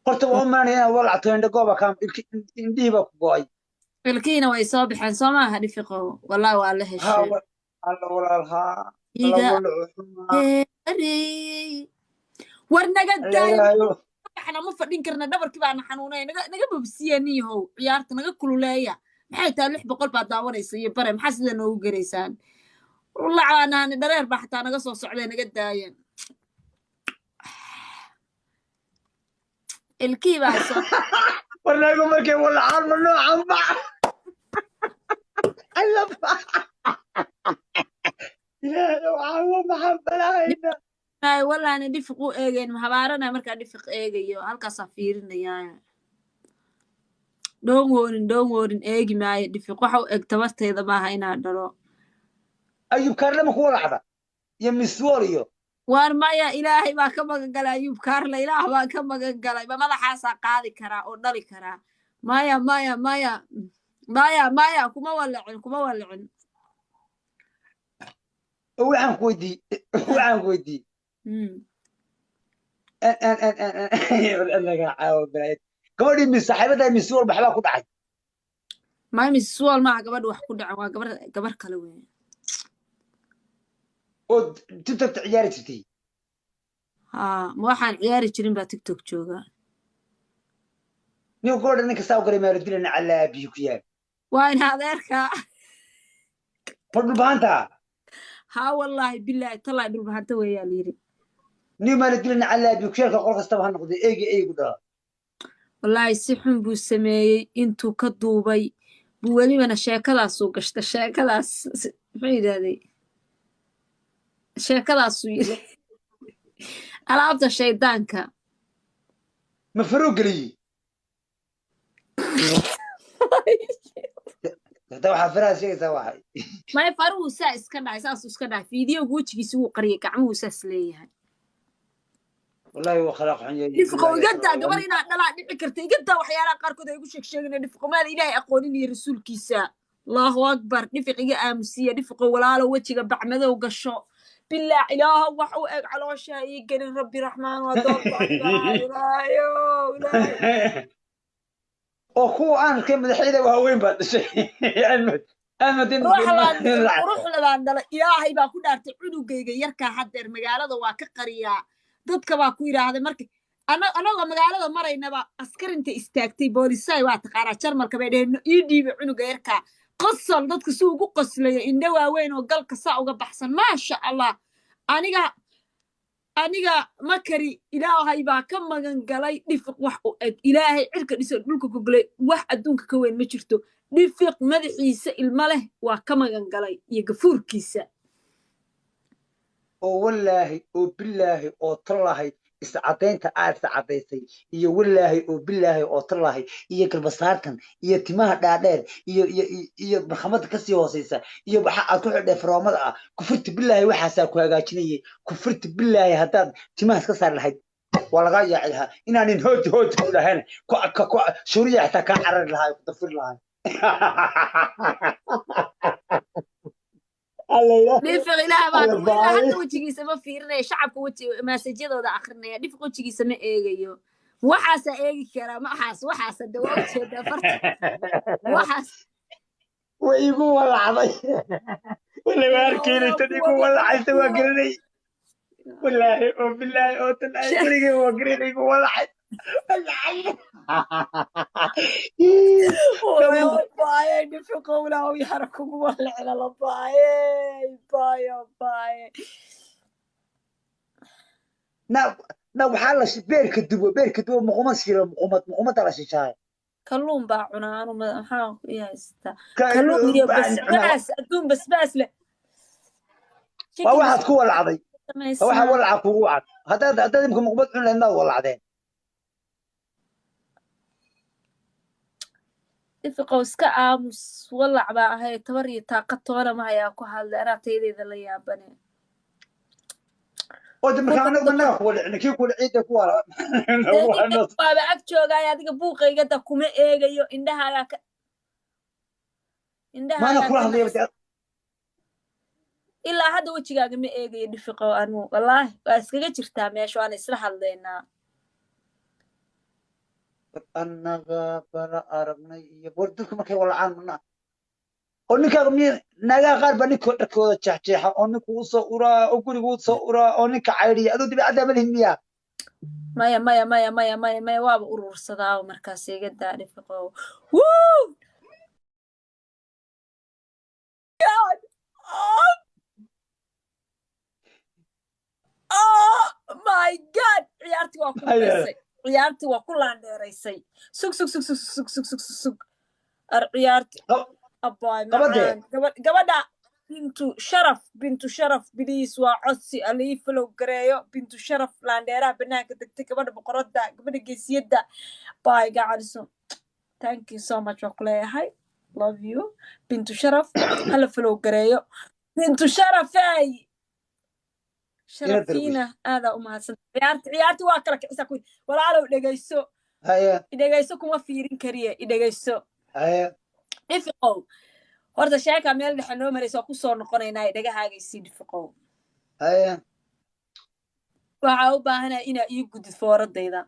horta waa maanaya walacto indha gooba kaam indhihiiba ku go'ay ilkiina way soo baxeen soo maaha dhifiqow wallahi waa la ها hesheen alla walaalhaa alla iga walacumaa heereeyey war naga alla daaya ilaahayo waxna ma fadhin karna dhabarkii baana xanuunay naga bobsiya niyahow ciyaarta naga kululeeya maxay tahay 600 baa daawanaysa iyo bare maxaa sida noogu garaysaan lacaanaani dhareer baa xataa naga soo socday naga daayeen ilkii baa soo warnaagu markay walacaan ma noocan ba alla ilaahayo caawo maxaan balahayna ay wallaana dhifiq u eegeen mahabaarana markaa dhifiq eegayo halkaasaa fiirinayaan dhowngoorin eegi maayo dhifiq waxa u eg tabarteeda maaha inaa dhalo ayub kaarlama ku walacda iyo miswool iyo waar maya ilaahay baa ka magan galay ayuub kaarla ilaah baa ka magan galay ma madaxaasaa qaadi karaa oo dhali karaa maya kuma walacin waxaan ku weydii gabadhii mis saaxiibada miswool maxbaa ku dhacay maya miss wall maaha gabadha wax ku dhacan waa gabar kale weeye oo tiktok ciyaari jirtay ma waxaan ciyaari jirin baa tiktok joogaa nin gabadha ninka saa u garay maalo dilana calaa biyo ku yaal waa in adeerkaa ma dhulbaanta haa wallaahi bilaahi talaa dhulbahanta weeyaa layidhi nin maalo dilana calaa biyo ku yaalka qol kastaba ha noqday eeygu dhala wallaahi si xun buu sameeyey intuu ka duubay buu welibana sheekadaasuu gashta sheekadaas muxuu yidhahday sheekadaasuu yidhi alaabta shaydaanka ma faroo geliyey hada waxaa faraha sheegaysaa waxay maya faruhu saa iska dhahay saasuu iska dhahay fiidiyowga wejigiisa wuu qariyay gacmuhu saas leeyahay wallahi waa khalaaq xun yahay dhifqo igadaa gabar inaad dhalaa dhici karta igadaa waxyaalaha qaarkood ay igu sheegina dhifqomaada ilaahay aqoonin iyo rasuulkiisa allahu akbar dhifiq iga aamusiya dhifqo walaalo wejiga bacmadow gasho bilaa ilaaha wax u eg calooshaa ii gelin rabbi raxmaan waa doontailaayo oo kuwa aan arkay madaxyada waaweyn baa dhashay quruxda baan dhalay ilaahay baa ku dhaartay cunugayga yarkaa haddeer magaalada waa ka qariyaa dadka baa ku yidhaahday marka anagoo magaalada maraynaba askarinta istaagtay boolisaay waa taqaanaa jarmalka bay dheheen ii dhiiba cunuga yarkaa qosol dadka si ugu qoslayo indho waaweyn oo galka saa uga baxsan maasha allah aniga makari ilaahay baa ka magan galay dhifiq wax u eg ilaahay cirka dhiso dhulka gogolay wax adduunka ka weyn ma jirto dhifiq madaxiisa ilma leh waa ka magan galay iyo gafuurkiisa oo wallaahi oo bilaahi oo tallahay iscadaynta aad iscadaysay iyo wallaahi oo bilaahi oo tallahay iyo garbasaartan iyo timaha dhaadheer iyo marxamada kasii hooseysa iyo waxa aad ku xidhay faroomada ah kufurta bilaahi waxaasaa ku hagaajinayay kufurta bilaahi haddaad timahaas ka saari lahayd waa lagaa yaaci lahaa inaanin hooj u lahayn suuriya xitaa kaa carari lahaa ku dafiri lahay dhifiq ilaah baa hadda wejigiisa ma fiirinaya shacabka maasajyadooda akrinaya dhifiq wejigiisa ma eegayo waxaasaa eegi karaa waxaasa de waa ujeedaa farta waxaas way igu walacday wala waa arkeenay tad igu walacaysa waa garanay wallaahi oo bilaahi oo tan ay weligay waa garanay igu walacay باي نفقوا ولا يحركوا ولا على باي na waxaa la beerka dubo muquma shiro muqumada la shishaay kalluun baa cunaa anu maxaan ku yaystaa kalluun iyo basbaas leh waa waxaad ku walacday waxa walaca kugu cad haddaad imka muqumad cun lahayd maad walacdeen dhifiqow iska aamus walac baa ahay tabar iyo taaqad toona ma hayaa ku hadlay anaa taydeeda la yaabane waaba ag joogaayo adiga buuqaygada kuma eegayo indhahaaga ilaa hadda wejigaaga ma eegayo dhifiqow anu wallaahi waa iskaga jirtaa meesha waana isla hadlaynaa annaga bala aragnay iyo war dadku markay walacaan mana oo ninkaaga miya nagaa qaar baa ninkoo dharkooda jeexjeexa oo ninku u soo uraa oo guriga u soo uraa oo ninka caydiya aduu dibicaddaa ma lihin miyaa maya waaba urursadaa markaas iga daa dhifiqow wuu God oh my God ciyaartii waa ku dheysay ciyaartii waa ku laandheeraysay sug ar ciyaartii abbaay macaan gabadha bintu sharaf biliis waa codsi alii falow gareeyo bintu sharaf laandheeraha banaanka degtay gabadha boqoradda gabadha geesiyadda baay gacaliso thank you so much waa ku leeyahay love you bintu sharaf hala falow gareeyo bintu sharafay sharafiina aadaa u mahadsan ciyaartii waa kala kicisa ku walaalow dhegayso kuma fiirin kariye idhegayso dhifiqow horta sheeka meel dhexe noo maraysa waa ku soo noqonaynaa dhagahaagaysii dhifiqow waxaa u baahanaa inaa ii gudid fooradayda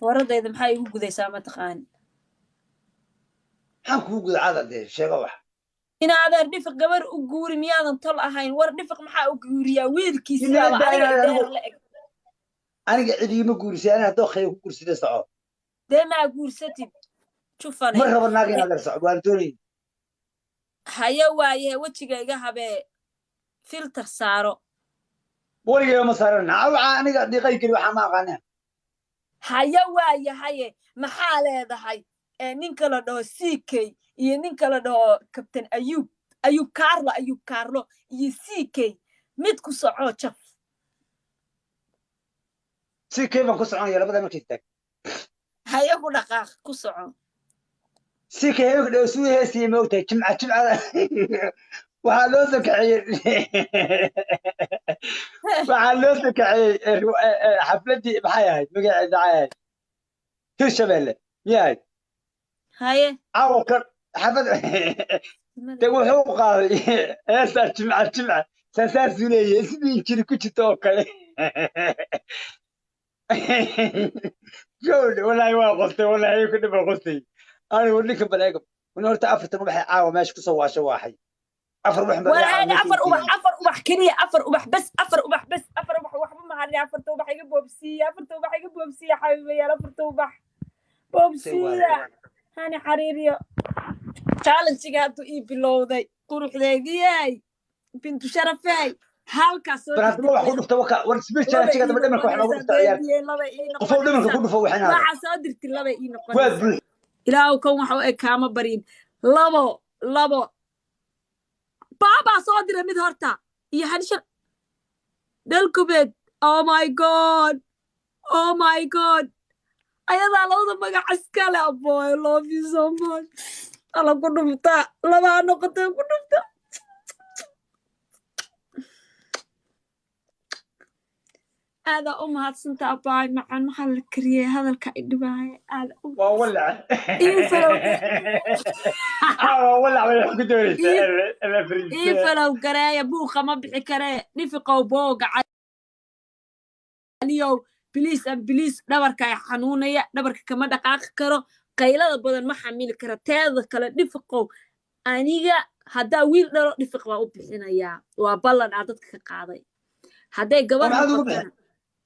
fooradayda maxaa iigu gudaysaa mataqaani maxaan kuu guda cada dee sheego wax ina adeer dhifiq gabar u guuri miyaadan tol ahayn war dhifiq maxaa u guuriyaa wiilkiisiaba aniga deer la eg aniga cidiima guurisay aniga haddoo khayr ku guursida soco dee maa guursatid jufane ma rabo naag in adeer soco waan doonay haya waaye wejiga iga habee filter saaro weligeeda ma saaran waxaa aniga dhiiqay keli waxaa ma aqaanaa haya waaye haye maxaa leedahay ninka la dhaho ck iyo ninka la dhaho kabtain ayub kaarlo iyo ck mid ku soco jaf ck baan ku soconaya labada markay taag haya ku dhaqaaq ku soco ck hebka dhaho suu heesiya moogtahay jimcada waxaa loo soo kaxeeyey xafladii maxay ahayd magaceeda ahayd hirshabelle miyahayd haye caawa kan xafad de wuxuu qaaday heestaa jimca saasaasuu leeyahay sidii injiri ku jirta oo kale gowdhe wallaahi waa qostay wallaahi ku dhiba qostay anigu ninka baleego ina horta afartan ubaxay caawa meesha kusoo waasho waaxay afar ubax keliya afar ubax bes afar ubax waxba mahadin afarta ubax iga boobsiiya xabiibayaal afarta ubax boobsiiya hani xariiriyo challenge-ga hadduu ii bilowday quruxdeediyay bintu sharafey halkaas soo waxaa soo dirti laba ii noqonaysa ilaahu kan waxa u eg kaama baryin labo baabaa soo diray mid horta iyo hanshar dalkubeed oh my god ayadaa labada magac iskale aboy love you so much ala ku dhufta labaa noqotay ku dhufta aadaa u mahadsanta abaay macaan maxaa la kariyey hadalka idhibaaya aada waa walac ii falow gareeya buuqa ma bixi karee dhifiqow booga caliyow biliis dhabarka xanuunaya dhabarka kama dhaqaaqi karo qaylada badan ma xamili kara teeda kale dhifiqow aniga haddaa wiil dhalo dhifiq waa u bixinayaa waa ballan aa dadka ka qaaday hadday gabar noqotana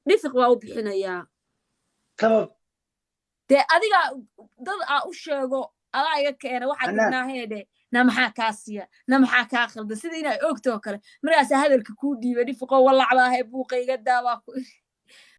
dhifiq waa u bixinayaa dee adiga dad aa u sheego adaa iga keena waxaad idnaaheedhe na maxaa kaa siiya na maxaa kaa khalda sida inay ogto oo kale markaasaa hadalka kuu dhiibay dhifiqow walacbaahe buuqa iga daabaa ku iri